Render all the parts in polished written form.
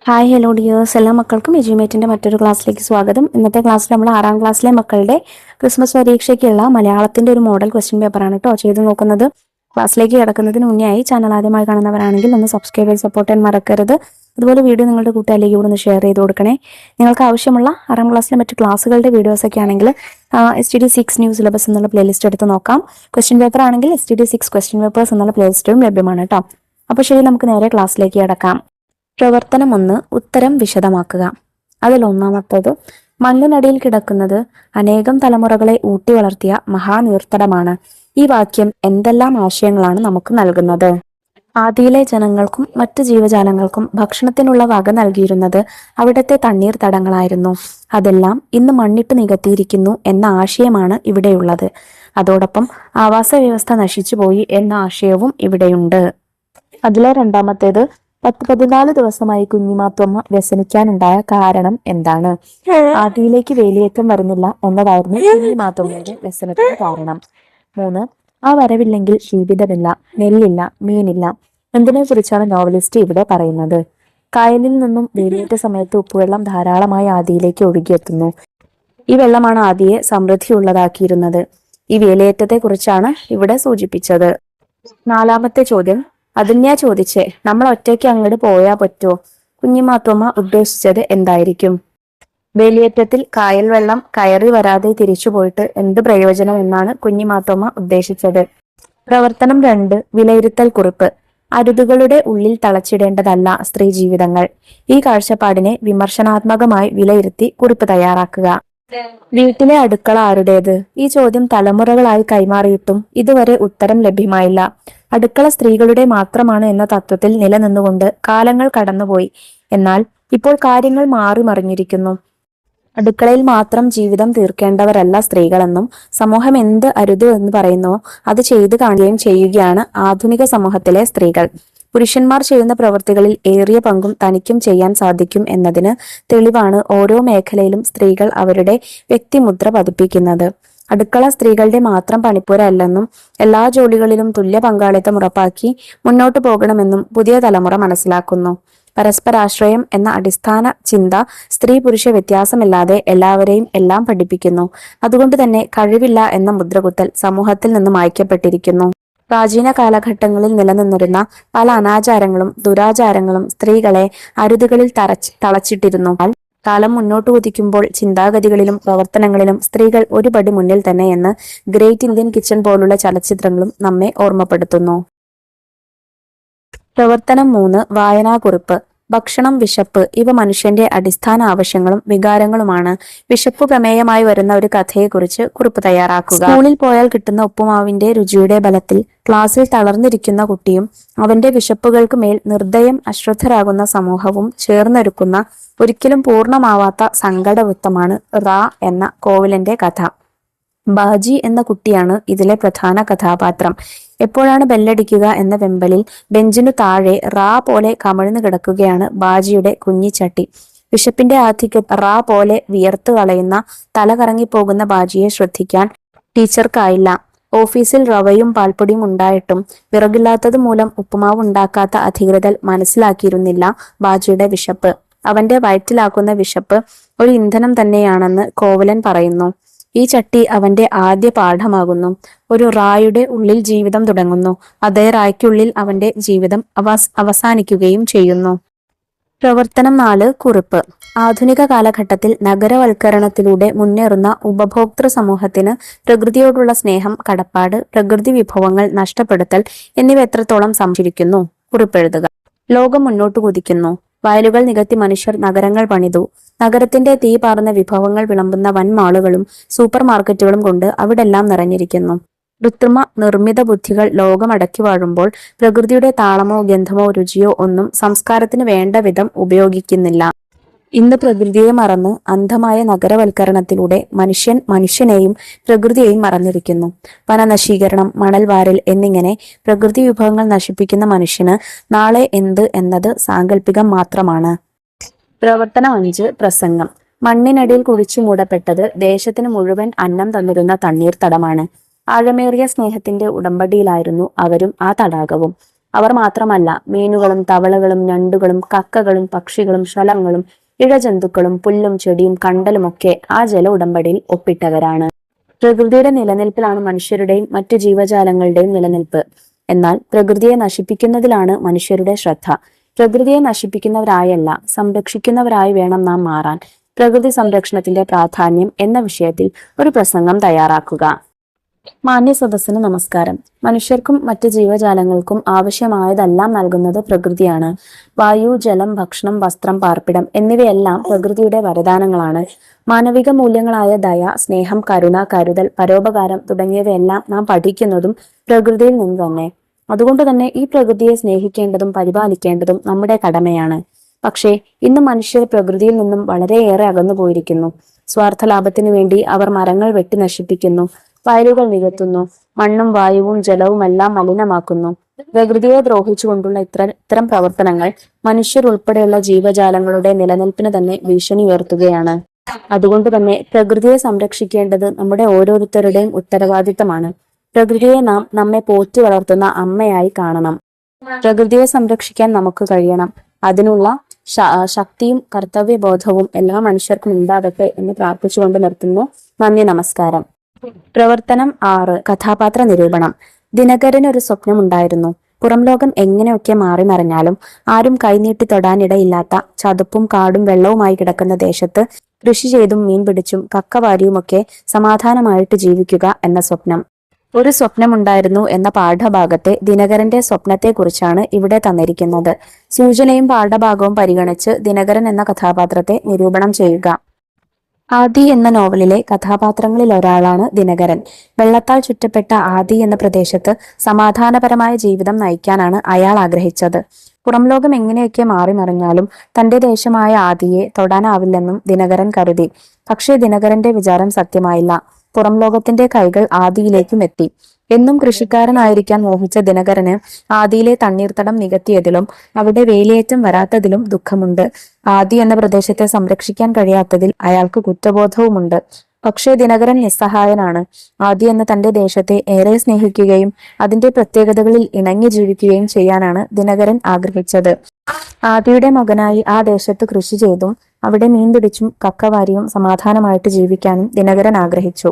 Hi hello dears, എല്ലാ മക്കൾക്കും എജ്യൂമേറ്റിൻ്റെ മറ്റൊരു ക്ലാസ്സിലേക്ക് സ്വാഗതം. ഇന്നത്തെ ക്ലാസ്സിൽ നമ്മൾ 6ാം ക്ലാസ്സിലെ മക്കളുടെ ക്രിസ്മസ് പരീക്ഷയ്ക്കുള്ള മലയാളത്തിൻ്റെ ഒരു മോഡൽ ക്വസ്റ്റ്യൻ പേപ്പറാണ് കേട്ടോ ചെയ്ത് നോക്കുന്നത്. ക്ലാസ്സിലേക്ക് കിടക്കുന്നതിന് മുന്നേയായി ചാനൽ ആദ്യമായി കാണുന്നവരാണെങ്കിൽ ഒന്ന് സബ്സ്ക്രൈബ് ചെയ്ത് സപ്പോർട്ട് ചെയ്യാൻ മറക്കരുത്. അതുപോലെ വീഡിയോ നിങ്ങളുടെ കൂട്ടുകാരിലേക്ക് കൂടെ ഒന്ന് ഷെയർ ചെയ്ത് കൊടുക്കണേ. നിങ്ങൾക്ക് ആവശ്യമുള്ള 6ാം ക്ലാസ്സിലെ മറ്റ് ക്ലാസ്സുകളുടെ വീഡിയോസൊക്കെ ആണെങ്കിൽ STD6 ന്യൂ സിലബസ് എന്നുള്ള പ്ലേലിസ്റ്റ് എടുത്ത് നോക്കാം. ക്വസ്റ്റ്യൻ പേപ്പർ ആണെങ്കിൽ STD6 ക്വസ്റ്റ്യൻ പേപ്പേഴ്സ് എന്നുള്ള പ്ലേലിസ്റ്റും ലഭ്യമാണ് കേട്ടോ. അപ്പോൾ ശരി, നമുക്ക് നേരെ ക്ലാസ്സിലേക്ക് കിടക്കാം. പ്രവർത്തനം 1, ഉത്തരം വിശദമാക്കുക. അതിൽ ഒന്നാമത്തേത്, മണ്ണിനടിയിൽ കിടക്കുന്നത് അനേകം തലമുറകളെ ഊട്ടി വളർത്തിയ മഹാനീർത്തടമാണ്. ഈ വാക്യം എന്തെല്ലാം ആശയങ്ങളാണ് നമുക്ക് നൽകുന്നത്? ആദിയിലെ ജനങ്ങൾക്കും മറ്റു ജീവജാലങ്ങൾക്കും ഭക്ഷണത്തിനുള്ള വക നൽകിയിരുന്നത് അവിടുത്തെ തണ്ണീർത്തടങ്ങളായിരുന്നു. അതെല്ലാം ഇന്ന് മണ്ണിട്ട് നികത്തിയിരിക്കുന്നു എന്ന ആശയമാണ് ഇവിടെയുള്ളത്. അതോടൊപ്പം ആവാസ വ്യവസ്ഥ നശിച്ചുപോയി എന്ന ആശയവും ഇവിടെയുണ്ട്. അതിലെ രണ്ടാമത്തേത്, 14 ദിവസമായി കുഞ്ഞിമാത്തുമ്മ വ്യസനിക്കാനുണ്ടായ കാരണം എന്താണ്? ആദിയിലേക്ക് വേലിയേറ്റം വരുന്നില്ല എന്നതായിരുന്നു കുഞ്ഞിമാത്തുമ്മയുടെ വ്യസനത്തിന് കാരണം. 3, ആ വരവില്ലെങ്കിൽ ജീവിതമില്ല, നെല്ലില്ല, മീനില്ല. എന്തിനെ കുറിച്ചാണ് നോവലിസ്റ്റ് ഇവിടെ പറയുന്നത്? കായലിൽ നിന്നും വേലിയേറ്റ സമയത്ത് ഉപ്പുവെള്ളം ധാരാളമായി ആദിയിലേക്ക് ഒഴുകിയെത്തുന്നു. ഈ വെള്ളമാണ് ആദിയെ സമൃദ്ധിയുള്ളതാക്കിയിരുന്നത്. ഈ വേലിയേറ്റത്തെ കുറിച്ചാണ് ഇവിടെ സൂചിപ്പിച്ചത്. 4ാമത്തെ ചോദ്യം, അതിന്യാ ചോദിച്ചേ, നമ്മൾ ഒറ്റയ്ക്ക് അങ്ങോട്ട് പോയാ പറ്റോ? കുഞ്ഞിമാത്തുമ്മ ഉദ്ദേശിച്ചത് എന്തായിരിക്കും? വേലിയേറ്റത്തിൽ കായൽ വെള്ളം കയറി വരാതെ തിരിച്ചു പോയിട്ട് എന്ത് പ്രയോജനം എന്നാണ് കുഞ്ഞിമാത്തുമ്മ ഉദ്ദേശിച്ചത്. പ്രവർത്തനം 2, വിലയിരുത്തൽ കുറിപ്പ്. അരുതുകളുടെ ഉള്ളിൽ തളച്ചിടേണ്ടതല്ല സ്ത്രീ ജീവിതങ്ങൾ. ഈ കാഴ്ചപ്പാടിനെ വിമർശനാത്മകമായി വിലയിരുത്തി കുറിപ്പ് തയ്യാറാക്കുക. വീട്ടിലെ അടുക്കള ആരുടേത്? ഈ ചോദ്യം തലമുറകളായി കൈമാറിയിട്ടും ഇതുവരെ ഉത്തരം ലഭ്യമായില്ല. അടുക്കള സ്ത്രീകളുടെ മാത്രമാണ് എന്ന തത്വത്തിൽ നിലനിന്നുകൊണ്ട് കാലങ്ങൾ കടന്നുപോയി. എന്നാൽ ഇപ്പോൾ കാര്യങ്ങൾ മാറി മറിഞ്ഞിരിക്കുന്നു. അടുക്കളയിൽ മാത്രം ജീവിതം തീർക്കേണ്ടവരല്ല സ്ത്രീകളെന്നും സമൂഹം എന്ത് അരുത് എന്ന് പറയുന്നോ അത് ചെയ്തു കാണുകയും ചെയ്യുകയാണ് ആധുനിക സമൂഹത്തിലെ സ്ത്രീകൾ. പുരുഷന്മാർ ചെയ്യുന്ന പ്രവൃത്തികളിൽ ഏറിയ പങ്കും തനിക്കും ചെയ്യാൻ സാധിക്കും എന്നതിന് തെളിവാണ് ഓരോ മേഖലയിലും സ്ത്രീകൾ അവരുടെ വ്യക്തിമുദ്ര പതിപ്പിക്കുന്നത്. അടുക്കള സ്ത്രീകളുടെ മാത്രം പണിപ്പുര അല്ലെന്നും എല്ലാ ജോലികളിലും തുല്യ പങ്കാളിത്തം ഉറപ്പാക്കി മുന്നോട്ടു പോകണമെന്നും പുതിയ തലമുറ മനസ്സിലാക്കുന്നു. പരസ്പരാശ്രയം എന്ന അടിസ്ഥാന ചിന്ത സ്ത്രീ പുരുഷ വ്യത്യാസമില്ലാതെ എല്ലാവരെയും എല്ലാം പഠിപ്പിക്കുന്നു. അതുകൊണ്ട് തന്നെ കഴിവില്ല എന്ന മുദ്രകുത്തൽ സമൂഹത്തിൽ നിന്ന് മായ്ക്കപ്പെട്ടിരിക്കുന്നു. പ്രാചീന കാലഘട്ടങ്ങളിൽ നിലനിന്നിരുന്ന പല അനാചാരങ്ങളും ദുരാചാരങ്ങളും സ്ത്രീകളെ അരുതുകളിൽ തളച്ചിട്ടിരുന്നു. കാലം മുന്നോട്ട് കുതിക്കുമ്പോൾ ചിന്താഗതികളിലും പ്രവർത്തനങ്ങളിലും സ്ത്രീകൾ ഒരു പടി മുന്നിൽ തന്നെ എന്ന് ഗ്രേറ്റ് ഇന്ത്യൻ കിച്ചൺ പോലുള്ള ചലച്ചിത്രങ്ങളും നമ്മെ ഓർമ്മപ്പെടുത്തുന്നു. പ്രവർത്തനം 3, വായനാകുറിപ്പ്. ഭക്ഷണം, വിശപ്പ് ഇവ മനുഷ്യന്റെ അടിസ്ഥാന ആവശ്യങ്ങളും വികാരങ്ങളുമാണ്. വിശപ്പ് പ്രമേയമായി വരുന്ന ഒരു കഥയെക്കുറിച്ച് കുറിപ്പ് തയ്യാറാക്കുക. സ്കൂളിൽ പോയാൽ കിട്ടുന്ന ഉപ്പുമാവിന്റെ രുചിയുടെ ബലത്തിൽ ക്ലാസ്സിൽ തളർന്നിരിക്കുന്ന കുട്ടിയും അവന്റെ വിശപ്പുകൾക്ക് മേൽ നിർദ്ദയം അശ്രദ്ധരാകുന്ന സമൂഹവും ചേർന്നൊരുക്കുന്ന ഒരിക്കലും പൂർണ്ണമാവാത്ത സങ്കടവൃത്തമാണ് റാ എന്ന കോവിലന്റെ കഥ. ബാജി എന്ന കുട്ടിയാണ് ഇതിലെ പ്രധാന കഥാപാത്രം. എപ്പോഴാണ് ബെല്ലടിക്കുക എന്ന വെമ്പലിൽ ബെഞ്ചിനു താഴെ റാ പോലെ കമിഴ്ന്നു കിടക്കുകയാണ് ബാജിയുടെ കുഞ്ഞിച്ചട്ടി. വിശപ്പിന്റെ ആധിക്യത്തിൽ റാ പോലെ വിയർത്തു കളയുന്ന തല കറങ്ങിപ്പോകുന്ന ബാജിയെ ശ്രദ്ധിക്കാൻ ടീച്ചർക്കായില്ല. ഓഫീസിൽ റവയും പാൽപ്പൊടിയും ഉണ്ടായിട്ടും വിറകില്ലാത്തത് മൂലം ഉപ്പുമാവ് ഉണ്ടാക്കാത്ത അധികൃതർ മനസ്സിലാക്കിയിരുന്നില്ല ബാജിയുടെ വിശപ്പ്. അവന്റെ വയറ്റിലാക്കുന്ന വിശപ്പ് ഒരു ഇന്ധനം തന്നെയാണെന്ന് കോവലൻ പറയുന്നു. ഈ ചട്ടി അവന്റെ ആദ്യ പാഠമാകുന്നു. ഒരു റായുടെ ഉള്ളിൽ ജീവിതം തുടങ്ങുന്നു, അതേ റായ്ക്കുള്ളിൽ അവന്റെ ജീവിതം അവസാനിക്കുകയും ചെയ്യുന്നു. പ്രവർത്തനം 4, കുറിപ്പ്. ആധുനിക കാലഘട്ടത്തിൽ നഗരവൽക്കരണത്തിലൂടെ മുന്നേറുന്ന ഉപഭോക്തൃ സമൂഹത്തിന് പ്രകൃതിയോടുള്ള സ്നേഹം, കടപ്പാട്, പ്രകൃതി വിഭവങ്ങൾ നഷ്ടപ്പെടുത്തൽ എന്നിവ എത്രത്തോളം സംഭവിച്ചിരിക്കുന്നു? കുറിപ്പെഴുതുക. ലോകം മുന്നോട്ട് കുതിക്കുന്നു. വയലുകൾ നികത്തി മനുഷ്യർ നഗരങ്ങൾ പണിതു. നഗരത്തിന്റെ തീ പാർന്ന വിഭവങ്ങൾ വിളമ്പുന്ന വൻ മാളുകളും സൂപ്പർ മാർക്കറ്റുകളും കൊണ്ട് അവിടെല്ലാം നിറഞ്ഞിരിക്കുന്നു. കൃത്രിമ നിർമ്മിത ബുദ്ധികൾ ലോകമടക്കി വാഴുമ്പോൾ പ്രകൃതിയുടെ താളമോ ഗന്ധമോ രുചിയോ ഒന്നും സംസ്കാരത്തിന് വേണ്ട വിധം ഉപയോഗിക്കുന്നില്ല. ഇന്ന് പ്രകൃതിയെ മറന്ന് അന്ധമായ നഗരവൽക്കരണത്തിലൂടെ മനുഷ്യൻ മനുഷ്യനെയും പ്രകൃതിയെയും മറന്നിരിക്കുന്നു. വനനശീകരണം, മണൽ വാരൽ എന്നിങ്ങനെ പ്രകൃതി വിഭവങ്ങൾ നശിപ്പിക്കുന്ന മനുഷ്യന് നാളെ എന്ത് എന്നത് സാങ്കല്പികം മാത്രമാണ്. പ്രവർത്തനം 5, പ്രസംഗം. മണ്ണിനടിയിൽ കുഴിച്ചു മൂടപ്പെട്ടത് ദേശത്തിന് മുഴുവൻ അന്നം തന്നിരുന്ന തണ്ണീർത്തടമാണ്. ആഴമേറിയ സ്നേഹത്തിന്റെ ഉടമ്പടിയിലായിരുന്നു അവരും ആ തടാകവും. അവർ മാത്രമല്ല, മീനുകളും തവളകളും ഞണ്ടുകളും കക്കകളും പക്ഷികളും ശലങ്ങളും ഇഴജന്തുക്കളും പുല്ലും ചെടിയും കണ്ടലുമൊക്കെ ആ ജല ഉടമ്പടിയിൽ ഒപ്പിട്ടവരാണ്. പ്രകൃതിയുടെ നിലനിൽപ്പിലാണ് മനുഷ്യരുടെയും മറ്റു ജീവജാലങ്ങളുടെയും നിലനിൽപ്പ്. എന്നാൽ പ്രകൃതിയെ നശിപ്പിക്കുന്നതിലാണ് മനുഷ്യരുടെ ശ്രദ്ധ. പ്രകൃതിയെ നശിപ്പിക്കുന്നവരായല്ല, സംരക്ഷിക്കുന്നവരായി വേണം നാം മാറാൻ. പ്രകൃതി സംരക്ഷണത്തിന്റെ പ്രാധാന്യം എന്ന വിഷയത്തിൽ ഒരു പ്രസംഗം തയ്യാറാക്കുക. മാന്യ സദസ്സിന് നമസ്കാരം. മനുഷ്യർക്കും മറ്റ് ജീവജാലങ്ങൾക്കും ആവശ്യമായതെല്ലാം നൽകുന്നത് പ്രകൃതിയാണ്. വായു, ജലം, ഭക്ഷണം, വസ്ത്രം, പാർപ്പിടം എന്നിവയെല്ലാം പ്രകൃതിയുടെ വരദാനങ്ങളാണ്. മാനവിക മൂല്യങ്ങളായ ദയ, സ്നേഹം, കരുണ, കരുതൽ, പരോപകാരം തുടങ്ങിയവയെല്ലാം നാം പഠിക്കുന്നതും പ്രകൃതിയിൽ നിന്ന് തന്നെ. അതുകൊണ്ട് തന്നെ ഈ പ്രകൃതിയെ സ്നേഹിക്കേണ്ടതും പരിപാലിക്കേണ്ടതും നമ്മുടെ കടമയാണ്. പക്ഷേ ഇന്ന് മനുഷ്യർ പ്രകൃതിയിൽ നിന്നും വളരെയേറെ അകന്നു പോയിരിക്കുന്നു. സ്വാർത്ഥ ലാഭത്തിനു വേണ്ടി അവർ മരങ്ങൾ വെട്ടി നശിപ്പിക്കുന്നു, വയലുകൾ നികത്തുന്നു, മണ്ണും വായുവും ജലവുമെല്ലാം മലിനമാക്കുന്നു. പ്രകൃതിയെ ദ്രോഹിച്ചുകൊണ്ടുള്ള ഇത്തരം പ്രവർത്തനങ്ങൾ മനുഷ്യരുൾപ്പെടെയുള്ള ജീവജാലങ്ങളുടെ നിലനിൽപ്പിന് തന്നെ ഭീഷണി ഉയർത്തുകയാണ്. അതുകൊണ്ട് തന്നെ പ്രകൃതിയെ സംരക്ഷിക്കേണ്ടത് നമ്മുടെ ഓരോരുത്തരുടെയും ഉത്തരവാദിത്തമാണ്. പ്രകൃതിയെ നാം നമ്മെ പോറ്റി വളർത്തുന്ന അമ്മയായി കാണണം. പ്രകൃതിയെ സംരക്ഷിക്കാൻ നമുക്ക് കഴിയണം. അതിനുള്ള ശക്തിയും കർത്തവ്യബോധവും എല്ലാ മനുഷ്യർക്കും ഉണ്ടാകട്ടെ എന്ന് പ്രാർത്ഥിച്ചുകൊണ്ട് നിർത്തുന്നു. നന്ദി, നമസ്കാരം. പ്രവർത്തനം 6. കഥാപാത്ര നിരൂപണം. ദിനകരന് ഒരു സ്വപ്നമുണ്ടായിരുന്നു. പുറം ലോകം എങ്ങനെയൊക്കെ മാറി മറിഞ്ഞാലും ആരും കൈനീട്ടി തൊടാനിടയില്ലാത്ത ചതുപ്പും കാടും വെള്ളവുമായി കിടക്കുന്ന ദേശത്ത് കൃഷി ചെയ്തും മീൻ പിടിച്ചും കക്കവാരിയുമൊക്കെ സമാധാനമായിട്ട് ജീവിക്കുക എന്ന സ്വപ്നം. ഒരു സ്വപ്നമുണ്ടായിരുന്നു എന്ന പാഠഭാഗത്തെ ദിനകരന്റെ സ്വപ്നത്തെക്കുറിച്ചാണ് ഇവിടെ തന്നിരിക്കുന്നത്. സൂചനയും പാഠഭാഗവും പരിഗണിച്ച് ദിനകരൻ എന്ന കഥാപാത്രത്തെ നിരൂപണം ചെയ്യുക. ആദി എന്ന നോവലിലെ കഥാപാത്രങ്ങളിൽ ഒരാളാണ് ദിനകരൻ. വെള്ളത്താൽ ചുറ്റപ്പെട്ട ആദി എന്ന പ്രദേശത്ത് സമാധാനപരമായ ജീവിതം നയിക്കാനാണ് അയാൾ ആഗ്രഹിച്ചത്. പുറം ലോകം എങ്ങനെയൊക്കെ മാറി മറിഞ്ഞാലും തന്റെ ദേശമായ ആദിയെ തൊടാനാവില്ലെന്നും ദിനകരൻ കരുതി. പക്ഷേ ദിനകരന്റെ വിചാരം സത്യമായില്ല. പുറം ലോകത്തിന്റെ കൈകൾ ആദിയിലേക്കും എത്തി. എന്നും കൃഷിക്കാരനായിരിക്കാൻ മോഹിച്ച ദിനകരന് ആദിയിലെ തണ്ണീർത്തടം നികത്തിയതിലും അവിടെ വേലിയേറ്റം വരാത്തതിലും ദുഃഖമുണ്ട്. ആദി എന്ന പ്രദേശത്തെ സംരക്ഷിക്കാൻ കഴിയാത്തതിൽ അയാൾക്ക് കുറ്റബോധവുമുണ്ട്. പക്ഷേ ദിനകരൻ നിസ്സഹായനാണ്. ആദി എന്ന തന്റെ ദേശത്തെ ഏറെ സ്നേഹിക്കുകയും അതിന്റെ പ്രത്യേകതകളിൽ ഇണങ്ങി ജീവിക്കുകയും ചെയ്യാനാണ് ദിനകരൻ ആഗ്രഹിച്ചത്. ആദിയുടെ മകനായി ആ ദേശത്ത് കൃഷി ചെയ്തും അവിടെ മീൻ പിടിച്ചും കക്കവാരിയും സമാധാനമായിട്ട് ജീവിക്കാനും ദിനകരൻ ആഗ്രഹിച്ചു.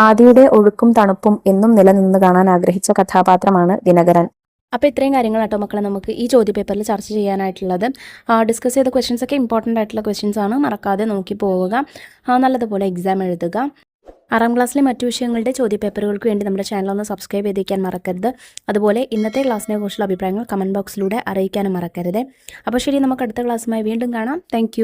ആദിയുടെ ഒഴുക്കും തണുപ്പും എന്നും നിലനിന്ന് കാണാൻ ആഗ്രഹിച്ച കഥാപാത്രമാണ് ദിനകരൻ. അപ്പോൾ ഇത്രയും കാര്യങ്ങളാട്ടോ മക്കളെ നമുക്ക് ഈ ചോദ്യപേപ്പറിൽ ചർച്ച ചെയ്യാനായിട്ടുള്ളത്. ഡിസ്കസ് ചെയ്ത ക്വസ്റ്റ്യൻസ് ഒക്കെ ഇമ്പോർട്ടൻ്റ് ആയിട്ടുള്ള ക്വസ്റ്റ്യൻസ് ആണ്. മറക്കാതെ നോക്കി പോവുക. നല്ലതുപോലെ എക്സാം എഴുതുക. 6ാം ക്ലാസ്സിലെ മറ്റു വിഷയങ്ങളുടെ ചോദ്യപേപ്പറുകൾക്ക് വേണ്ടി നമ്മുടെ ചാനൽ ഒന്ന് സബ്സ്ക്രൈബ് ചെയ്തിരിക്കാൻ മറക്കരുത്. അതുപോലെ ഇന്നത്തെ ക്ലാസ്സിനെ കുറിച്ചുള്ള അഭിപ്രായങ്ങൾ കമൻറ്റ് ബോക്സിലൂടെ അറിയിക്കാനും മറക്കരുത്. അപ്പോൾ ശരി, നമുക്ക് അടുത്ത ക്ലാസ്സുമായി വീണ്ടും കാണാം. താങ്ക്